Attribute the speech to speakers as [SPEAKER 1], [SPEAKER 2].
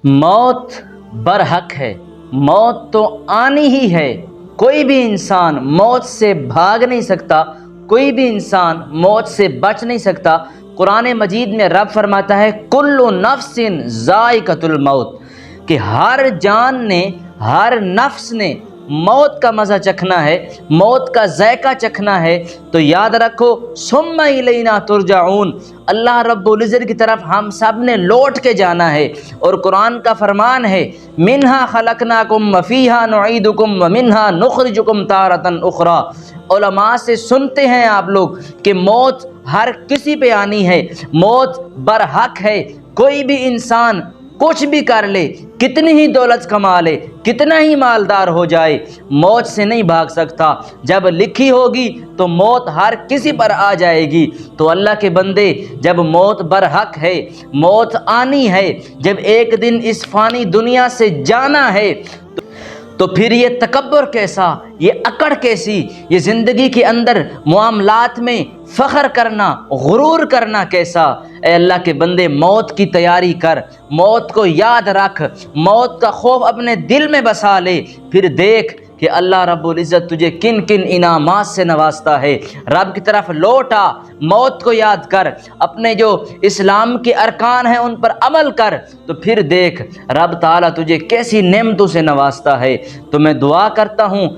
[SPEAKER 1] موت برحق ہے، موت تو آنی ہی ہے، کوئی بھی انسان موت سے بھاگ نہیں سکتا، کوئی بھی انسان موت سے بچ نہیں سکتا۔ قرآن مجید میں رب فرماتا ہے کل نفس ذائقۃ الموت، کہ ہر جان نے، ہر نفس نے موت کا مزہ چکھنا ہے، موت کا ذائقہ چکھنا ہے۔ تو یاد رکھو ثم الینا ترجعون، اللہ رب العزت کی طرف ہم سب نے لوٹ کے جانا ہے۔ اور قرآن کا فرمان ہے منہا خلقناکم وفیہا نعیدکم ومنہا نخرجکم تارۃ اخری۔ علماء سے سنتے ہیں آپ لوگ کہ موت ہر کسی پہ آنی ہے، موت برحق ہے۔ کوئی بھی انسان کچھ بھی کر لے، کتنی ہی دولت کما لے، کتنا ہی مالدار ہو جائے، موت سے نہیں بھاگ سکتا۔ جب لکھی ہوگی تو موت ہر کسی پر آ جائے گی۔ تو اللہ کے بندے، جب موت برحق ہے، موت آنی ہے، جب ایک دن اس فانی دنیا سے جانا ہے، تو پھر یہ تکبر کیسا، یہ اکڑ کیسی، یہ زندگی کے اندر معاملات میں فخر کرنا، غرور کرنا کیسا۔ اے اللہ کے بندے، موت کی تیاری کر، موت کو یاد رکھ، موت کا خوف اپنے دل میں بسا لے، پھر دیکھ کہ اللہ رب العزت تجھے کن کن انعامات سے نوازتا ہے۔ رب کی طرف لوٹا، موت کو یاد کر، اپنے جو اسلام کے ارکان ہیں ان پر عمل کر، تو پھر دیکھ رب تعالیٰ تجھے کیسی نعمتوں سے نوازتا ہے۔ تو میں دعا کرتا ہوں